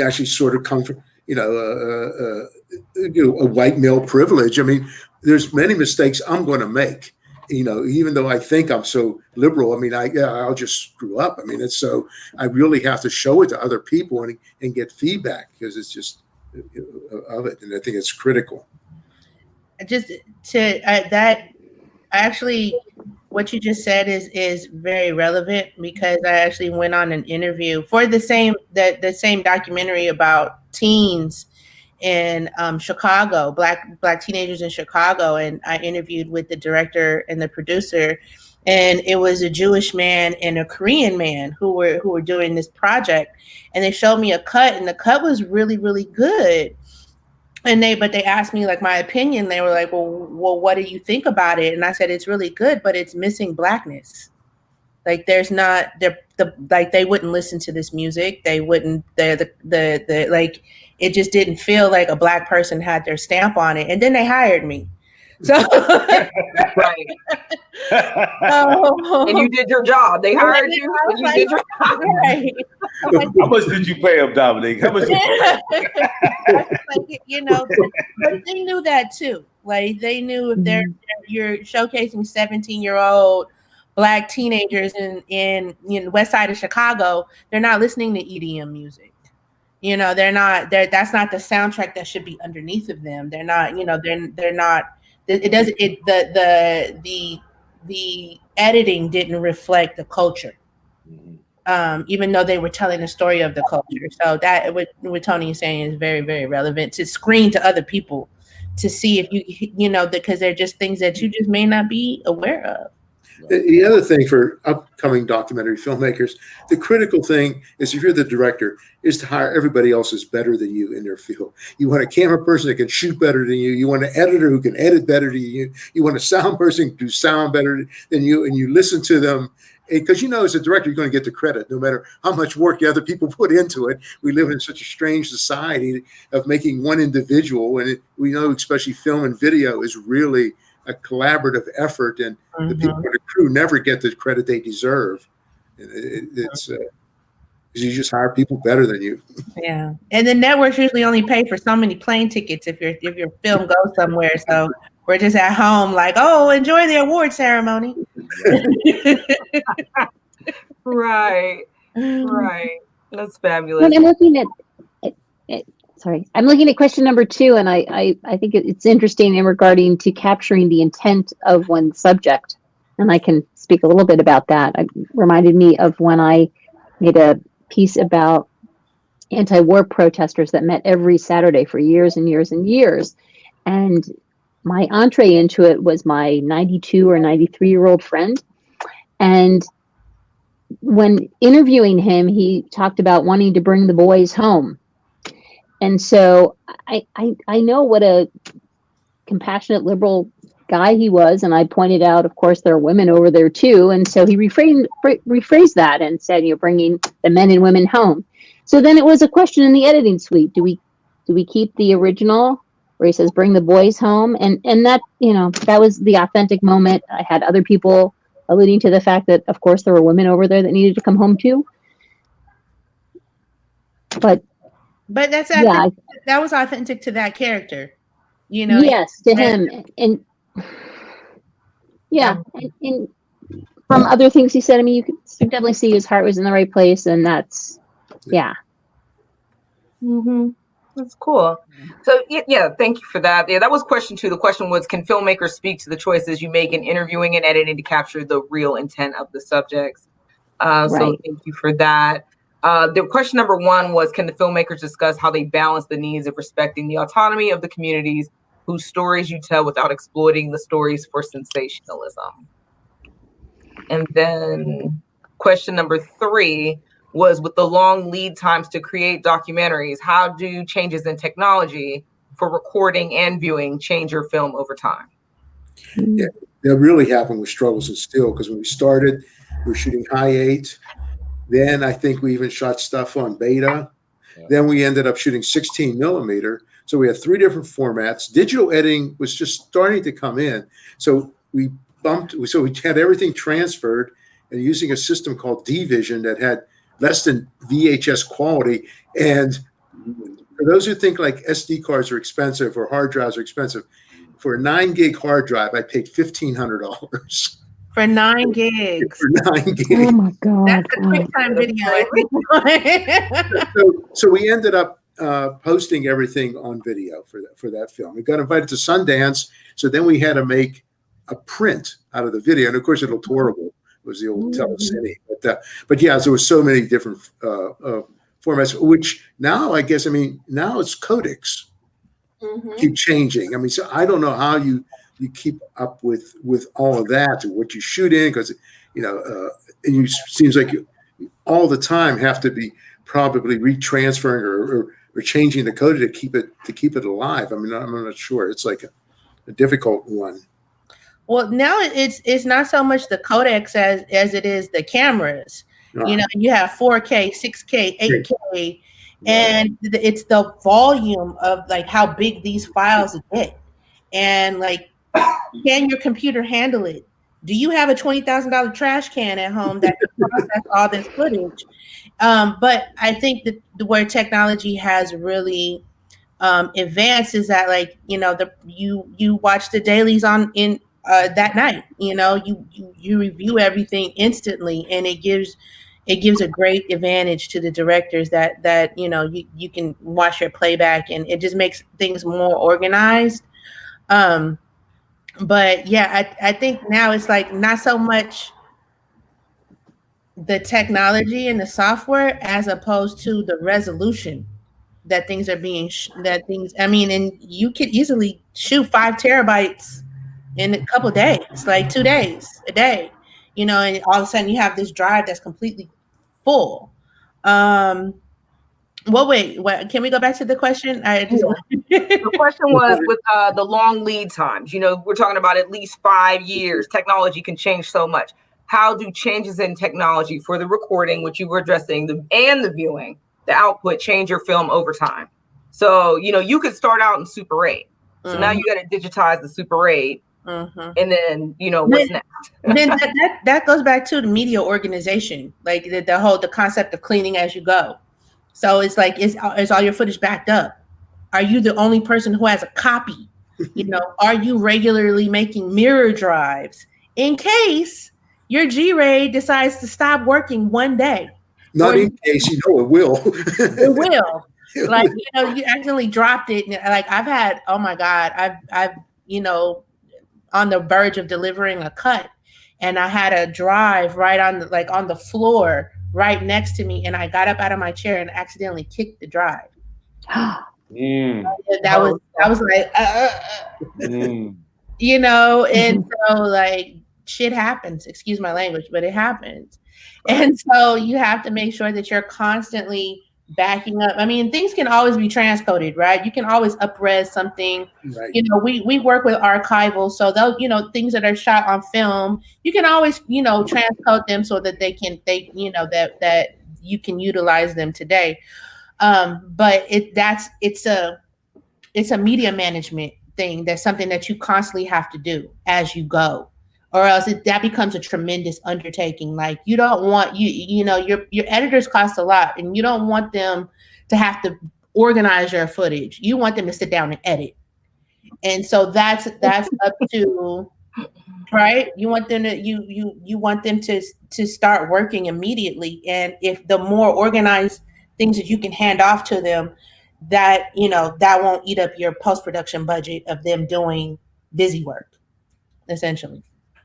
S3: actually sort of come from a white male privilege. I mean, there's many mistakes I'm going to make. Even though I think I'm so liberal, I mean, I'll just screw up. I mean, it's so I really have to show it to other people and get feedback, because it's just of it, and I think it's critical.
S5: Just to that, actually, what you just said is very relevant, because I actually went on an interview for the same documentary about teens in Chicago, black teenagers in Chicago, and I interviewed with the director and the producer, and it was a Jewish man and a Korean man who were doing this project, and they showed me a cut, and the cut was really, really good. But they asked me like my opinion. They were like, well, what do you think about it? And I said, it's really good, but it's missing blackness. Like they wouldn't listen to this music. They wouldn't, like, it just didn't feel like a black person had their stamp on it. And then they hired me. So
S1: right. And you did your job. They hired you and you did your job.
S5: Right.
S4: How much did you pay them, Dominique? How much?
S5: But they knew that too. Like they knew if you're showcasing 17-year-old black teenagers in West Side of Chicago, they're not listening to EDM music. That's not the soundtrack that should be underneath of them. They're not, they're not. It doesn't. The editing didn't reflect the culture, even though they were telling the story of the culture. So that what Tony is saying is very, very relevant to screen to other people to see if because they're just things that you just may not be aware of.
S3: The other thing for upcoming documentary filmmakers, the critical thing is, if you're the director, is to hire everybody else who's better than you in their field. You want a camera person that can shoot better than you. You want an editor who can edit better than you. You want a sound person who can do sound better than you, and you listen to them. Because as a director, you're going to get the credit no matter how much work the other people put into it. We live in such a strange society of making one individual, and we know especially film and video is really a collaborative effort, and the people in the crew never get the credit they deserve. It's you just hire people better than you.
S5: Yeah, and the networks usually only pay for so many plane tickets if your film goes somewhere. So we're just at home, like, oh, enjoy the award ceremony.
S1: Right. That's fabulous.
S6: When I'm looking at I'm looking at question number 2, and I think it's interesting in regarding to capturing the intent of one's subject. And I can speak a little bit about that. It reminded me of when I made a piece about anti-war protesters that met every Saturday for years and years and years. And my entree into it was my 92 or 93-year-old friend. And when interviewing him, he talked about wanting to bring the boys home. And so I know what a compassionate liberal guy he was, and I pointed out, of course, there are women over there too, and so he rephrased that and said, bringing the men and women home. So then it was a question in the editing suite: do we keep the original where he says bring the boys home, and that that was the authentic moment. I had other people alluding to the fact that, of course, there were women over there that needed to come home too, but
S5: that's that was authentic to that character,
S6: Yes, to him, and and from other things he said, I mean, you could definitely see his heart was in the right place, and that's
S1: That's cool. So yeah, thank you for that. Yeah, that was question 2. The question was, can filmmakers speak to the choices you make in interviewing and editing to capture the real intent of the subjects? So
S6: Right.
S1: thank you for that. The question number 1 was, can the filmmakers discuss how they balance the needs of respecting the autonomy of the communities whose stories you tell without exploiting the stories for sensationalism? And then question number 3 was, with the long lead times to create documentaries, how do changes in technology for recording and viewing change your film over time?
S3: Yeah, that really happened with Struggles and Steel, because when we started, we were shooting high 8. Then I think we even shot stuff on beta. Yeah. Then we ended up shooting 16 millimeter. So we had 3 different formats. Digital editing was just starting to come in. So we had everything transferred and using a system called D-Vision that had less than VHS quality. And for those who think like SD cards are expensive or hard drives are expensive, for a 9 gig hard drive, I paid $1,500.
S5: For 9 gigs.
S3: For 9 gigs.
S6: Oh my God.
S5: That's a QuickTime video, I think.
S3: So we ended up posting everything on video for that film. We got invited to Sundance, so then we had to make a print out of the video, and of course it looked horrible. It was the old telecine, but yeah, there was so many different formats. Which now, I guess, now it's codecs keep changing. So I don't know how you keep up with all of that and what you shoot in, because and you seems like you all the time have to be probably retransferring or changing the code to keep it alive. I'm not sure. It's like a difficult one.
S5: Well, now it's not so much the codecs as it is the cameras. You have 4K, 6K, 8K, and it's the volume of like how big these files get, and like, can your computer handle it? Do you have a $20,000 trash can at home that can process all this footage? But I think that where technology has really advanced is that, like, you watch the dailies in that night. You review everything instantly, and it gives a great advantage to the directors that you can watch your playback, and it just makes things more organized. But yeah, I think now it's like not so much the technology and the software as opposed to the resolution that things are being and you could easily shoot 5 terabytes in a couple of days, like 2 days, a day, and all of a sudden you have this drive that's completely full. Well, wait, can we go back to the question?
S1: The question was, with the long lead times, we're talking about at least 5 years. Technology can change so much. How do changes in technology for the recording, which you were addressing, and the viewing, the output, change your film over time? So, you could start out in Super 8. So now you got to digitize the Super 8. And then, what's next?
S5: Then that goes back to the media organization, like the concept of cleaning as you go. So it's like, is all your footage backed up? Are you the only person who has a copy? Are you regularly making mirror drives in case your G-Ray decides to stop working one day?
S3: Not in case, it will.
S5: It will. Like, you accidentally dropped it. Like, I've had, oh my God, I've on the verge of delivering a cut, and I had a drive right on the floor right next to me, and I got up out of my chair and accidentally kicked the drive. That was like, and so, like, shit happens. Excuse my language, but it happens. And so you have to make sure that you're constantly backing up. Things can always be transcoded, right? You can always up-res something. Right. We work with archival, so those, things that are shot on film, you can always, transcode them so that that you can utilize them today. But it's a media management thing. That's something that you constantly have to do as you go, or else that becomes a tremendous undertaking. Like, you don't want your editors cost a lot, and you don't want them to have to organize your footage. You want them to sit down and edit, and so that's up to, right? You want them to you want them to start working immediately, and if the more organized things that you can hand off to them, that, you know, that won't eat up your post-production budget of them doing busy work, essentially.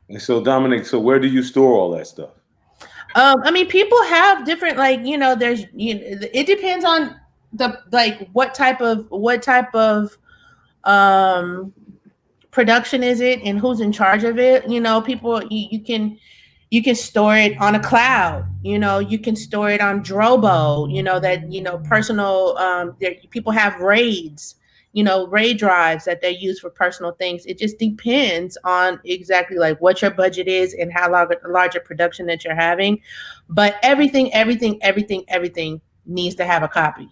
S4: And so, Dominic, so where do you store all that stuff?
S5: I mean, people have different, like, you know, there's, you know, it depends on the, like, what type of production is it and who's in charge of it. You know, people, you can store it on a cloud, you know, you can store it on Drobo, you know, that, you know, personal, people have RAIDs, you know, RAID drives that they use for personal things. It just depends on exactly like what your budget is and how large a production that you're having. But everything needs to have a copy.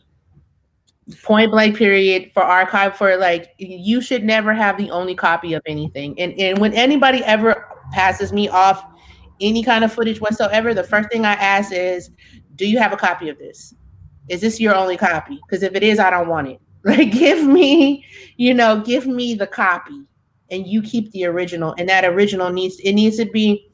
S5: Point blank period. For archive, for like, you should never have the only copy of anything. And when anybody ever passes me off any kind of footage whatsoever, the first thing I ask is, do you have a copy of this? Is this your only copy? Because if it is, I don't want it. Like, give me the copy, and you keep the original. And that original needs to be,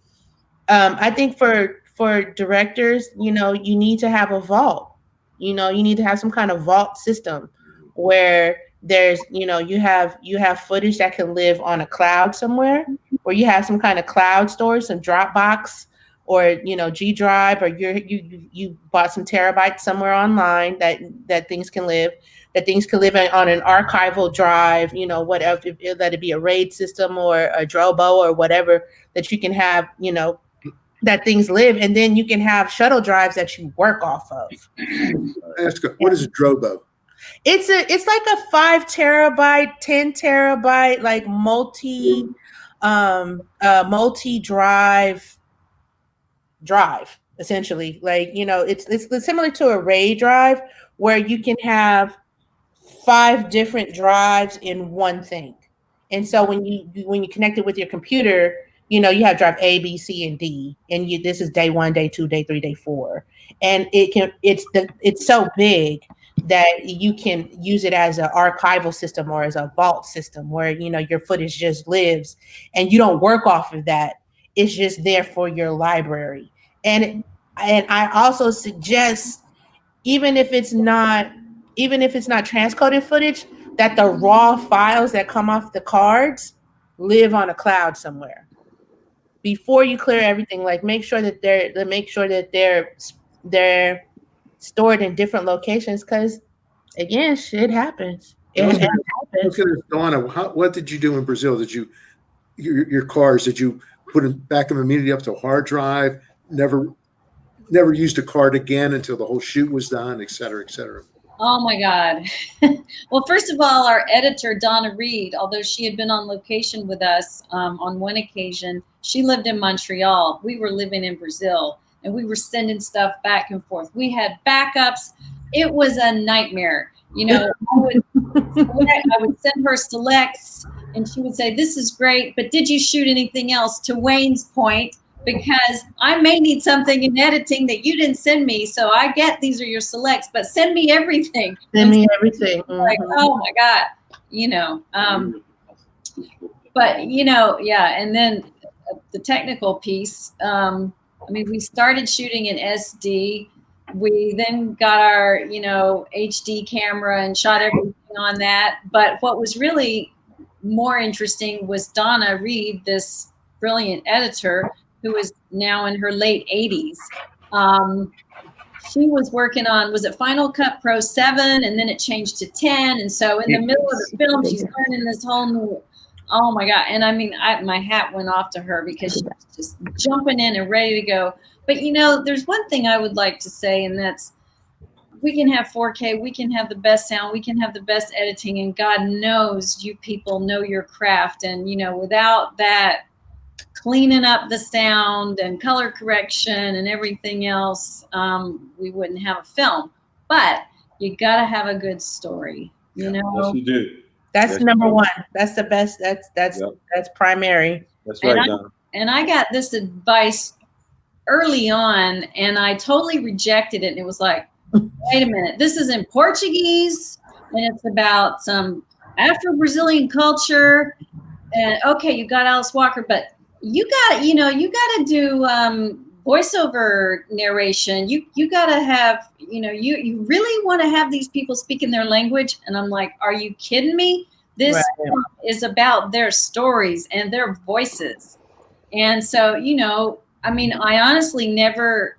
S5: I think for directors, you know, you need to have a vault. You know, you need to have some kind of vault system where there's, you know, you have footage that can live on a cloud somewhere, or you have some kind of cloud storage, some Dropbox, or, you know, G Drive, or you bought some terabytes somewhere online that things can live on an archival drive, you know, whatever, let it be a RAID system or a Drobo or whatever, that you can have, you know, that things live. And then you can have shuttle drives that you work off of.
S3: What is a Drobo?
S5: It's like a 5 terabyte, 10 terabyte, like multi drive, essentially. Like, you know, it's similar to a RAID drive, where you can have 5 different drives in one thing. And so when you connect it with your computer, you know, you have drive A, B, C, and D, and this is day 1, day 2, day 3, day 4, and it's so big that you can use it as an archival system or as a vault system, where, you know, your footage just lives and you don't work off of that. It's just there for your library. And I also suggest, even if it's not transcoded footage, that the raw files that come off the cards live on a cloud somewhere. Before you clear everything, like, make sure that they're stored in different locations, because, again, shit happens.
S3: Donna, what did you do in Brazil? Did you your cars? Did you back them immediately up to a hard drive? Never used a card again until the whole shoot was done, et cetera, et cetera.
S2: Oh my God. Well, first of all, our editor, Donna Reed, although she had been on location with us on one occasion, she lived in Montreal. We were living in Brazil, and we were sending stuff back and forth. We had backups. It was a nightmare. You know, I would send her selects, and she would say, "This is great, but did you shoot anything else?" To Wayne's point, because I may need something in editing that you didn't send me. So I get these are your selects, but send me everything.
S5: Send me everything.
S2: Like, oh my God, you know. But, you know, yeah. And then the technical piece, I mean, we started shooting in SD. We then got our, you know, HD camera and shot everything on that. But what was really more interesting was Donna Reed, this brilliant editor, who is now in her late 80s. She was working on, was it Final Cut Pro 7, and then it changed to 10. And so in the middle of the film, she's learning this whole new, oh my God. And I mean, my hat went off to her, because she was just jumping in and ready to go. But, you know, there's one thing I would like to say, and that's, we can have 4K, we can have the best sound, we can have the best editing, and God knows you people know your craft. And, you know, without that, cleaning up the sound and color correction and everything else, we wouldn't have a film. But you got to have a good story, you know?
S4: Yes, you do.
S5: That's number one. That's the best. That's primary.
S4: That's right, Donna.
S2: And I got this advice early on, and I totally rejected it. And it was like, wait a minute, this is in Portuguese, and it's about some Afro-Brazilian culture. And okay, you got Alice Walker, but you got to do voiceover narration, you gotta have, you really want to have these people speaking their language. And I'm like, are you kidding me? This
S5: Right.
S2: is about their stories and their voices. And so, I honestly never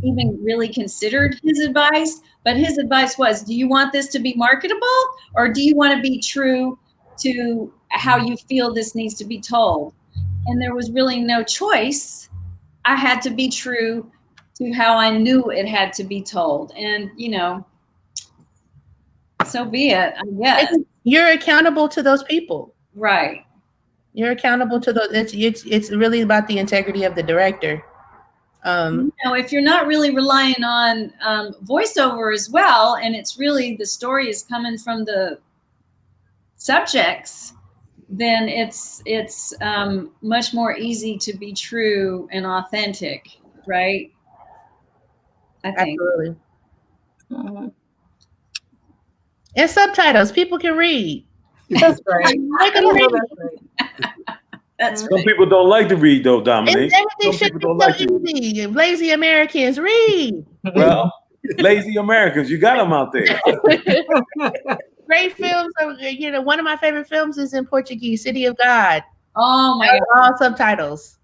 S2: even really considered his advice, but his advice was, do you want this to be marketable, or do you want to be true to how you feel this needs to be told? And there was really no choice. I had to be true to how I knew it had to be told. And, so be it, I guess.
S5: You're accountable to those people.
S2: Right.
S5: You're accountable to those. It's really about the integrity of the director.
S2: If you're not really relying on voiceover as well, and it's really the story is coming from the subjects, then it's much more easy to be true and authentic, right? I think.
S5: Absolutely. And subtitles, people can read.
S1: That's right.
S5: Make them read.
S2: That's
S4: Some
S2: right.
S4: people don't like to read, though, Dominique.
S5: Everything
S4: Some
S5: should
S4: people
S5: be
S4: don't
S5: so
S4: like to read.
S5: easy. Lazy Americans, read.
S4: Well, lazy Americans, you got them out there.
S5: Great films. One of my favorite films is in Portuguese, City of God.
S2: Oh my God.
S5: All subtitles.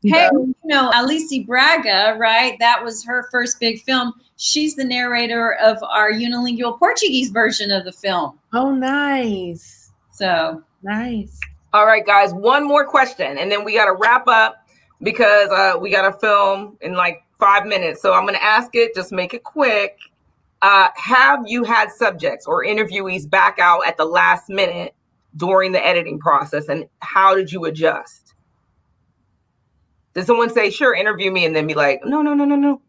S2: Hey, Alice Braga, right? That was her first big film. She's the narrator of our unilingual Portuguese version of the film.
S5: Oh, nice.
S2: So
S5: nice.
S1: All right, guys, one more question, and then we got to wrap up because we got to film in like 5 minutes. So I'm going to ask it, just make it quick. Have you had subjects or interviewees back out at the last minute during the editing process, and how did you adjust? Did someone say, sure, interview me, and then be like, no,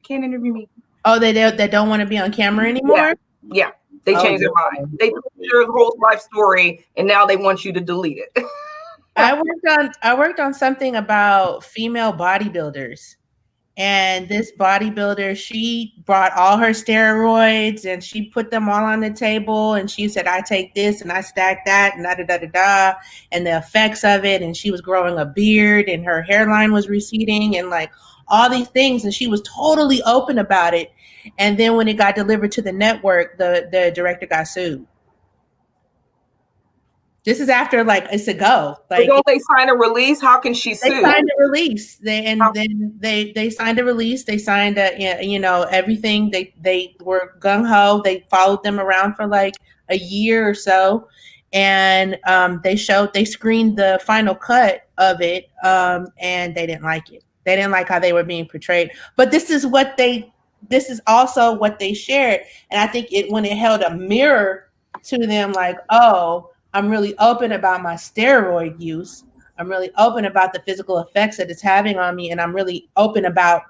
S1: can't interview me?
S5: Oh, they don't want to be on camera anymore?
S1: Yeah. They changed their mind. They told your whole life story, and now they want you to delete it.
S5: I worked on something about female bodybuilders. And this bodybuilder, she brought all her steroids and she put them all on the table. And she said, I take this and I stack that and da-da-da-da-da, and the effects of it. And she was growing a beard and her hairline was receding and like all these things. And she was totally open about it. And then when it got delivered to the network, the director got sued. This is after like it's a go. Like,
S1: but don't they sign a release? How can she sue?
S5: They signed a release. Then they signed a release. They signed everything. They were gung ho. They followed them around for like a year or so, and they screened the final cut of it, and they didn't like it. They didn't like how they were being portrayed. But this is also what they shared, and I think when it held a mirror to them, like, oh, I'm really open about my steroid use. I'm really open about the physical effects that it's having on me. And I'm really open about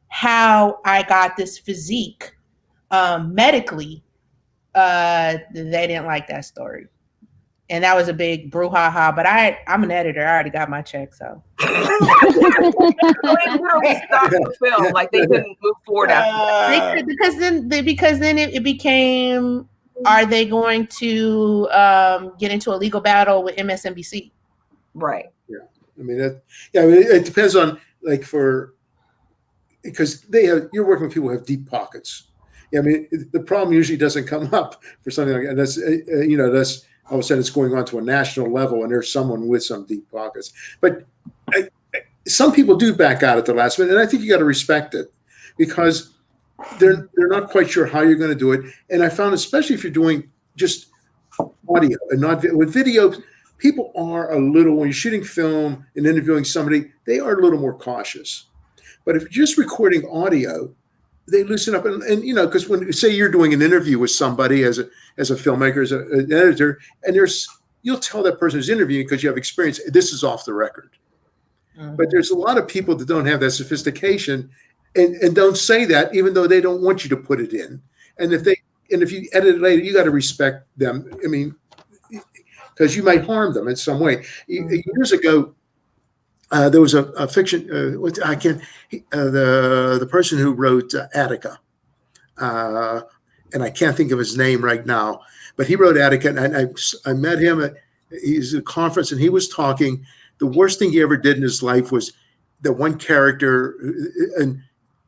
S5: how I got this physique medically. They didn't like that story. And that was a big brouhaha. But I'm an editor. I already got my check, so.
S1: They literally stopped the film. Like they couldn't move forward after that.
S5: Because then it became, are they going to get into a legal battle with MSNBC?
S1: Right.
S3: Yeah. I mean, it depends on because you're working with people who have deep pockets. Yeah, I mean, the problem usually doesn't come up for something like that. That's that's all of a sudden it's going on to a national level, and there's someone with some deep pockets. But some people do back out at the last minute, and I think you got to respect it because they're not quite sure how you're going to do it. And I found, especially if you're doing just audio and not with video, people are a little, when you're shooting film and interviewing somebody, they are a little more cautious. But if you're just recording audio, they loosen up. And because when say you're doing an interview with somebody as a filmmaker, as an editor, and you'll tell that person who's interviewing because you have experience, this is off the record. Mm-hmm. But there's a lot of people that don't have that sophistication and don't say that, even though they don't want you to put it in. And if you edit it later, you got to respect them. I mean, because you might harm them in some way. Years ago, there was a fiction. The person who wrote Attica, and I can't think of his name right now, but he wrote Attica, and I met him he's at a conference, and he was talking. The worst thing he ever did in his life was the one character and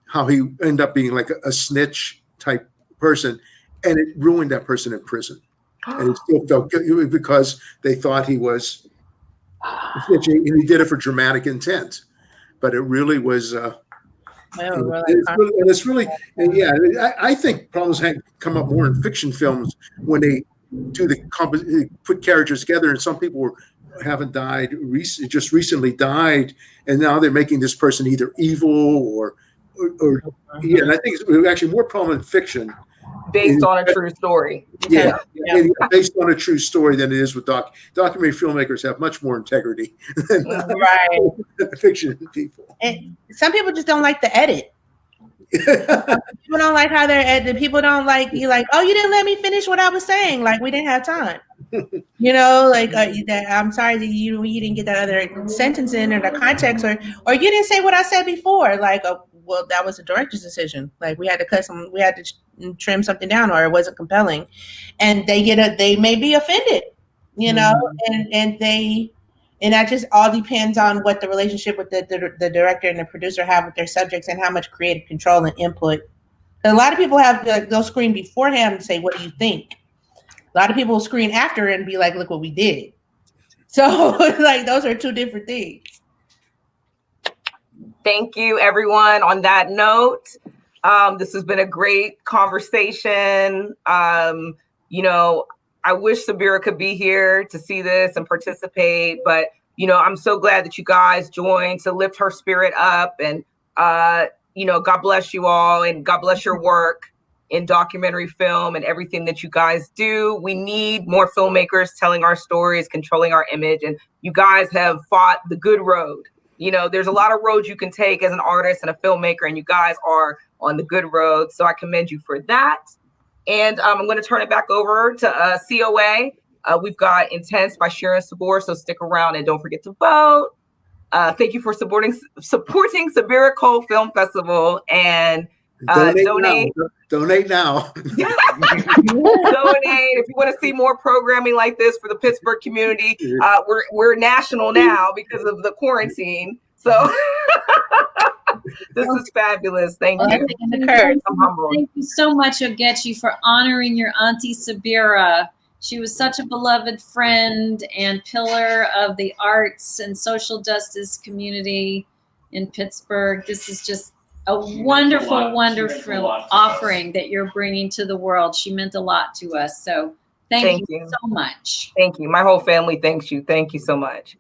S3: how he ended up being like a snitch type person, and it ruined that person in prison. And he still felt guilty because they thought he was snitching, and he did it for dramatic intent. But it really was. I think problems come up more in fiction films when they do they put characters together, and some people haven't died, just recently died, and now they're making this person either evil or yeah. And I think it's actually more prominent in fiction.
S1: Based on a true story.
S3: Yeah. Based on a true story than it is with documentary filmmakers have much more integrity than fiction people.
S5: And some people just don't like the edit. People don't like how they're edited. People don't like you. Like, oh, you didn't let me finish what I was saying. Like, we didn't have time. You know, like I'm sorry that you didn't get that other sentence in or the context, or you didn't say what I said before. Like, well, that was the director's decision. Like, we had to trim something down, or it wasn't compelling, and they may be offended, you know, and that just all depends on what the relationship with the director and the producer have with their subjects and how much creative control and input. A lot of people have they'll screen beforehand and say, "What do you think?" A lot of people will screen after and be like, "Look what we did." So, like, those are two different things.
S1: Thank you, everyone. On that note, this has been a great conversation. You know, I wish Sabira could be here to see this and participate, but, you know, I'm so glad that you guys joined to lift her spirit up. And, you know, God bless you all, and God bless your work in documentary film and everything that you guys do. We need more filmmakers telling our stories, controlling our image. And you guys have fought the good road. You know, there's a lot of roads you can take as an artist and a filmmaker, and you guys are on the good road. So I commend you for that. And I'm going to turn it back over to COA. We've got Intense by Sharon Sabor, so stick around and don't forget to vote. Thank you for supporting Sabira Cole Film Festival, and donate.
S3: Donate now.
S1: Donate if you want to see more programming like this for the Pittsburgh community. We're national now because of the quarantine. So this is fabulous. Thank you.
S2: I'm humbled. Thank you so much, Ogechi, for honoring your Auntie Sabira. She was such a beloved friend and pillar of the arts and social justice community in Pittsburgh. This is just a wonderful, wonderful offering that you're bringing to the world. She meant a lot to us. So thank you so much.
S1: Thank you. My whole family thanks you. Thank you so much.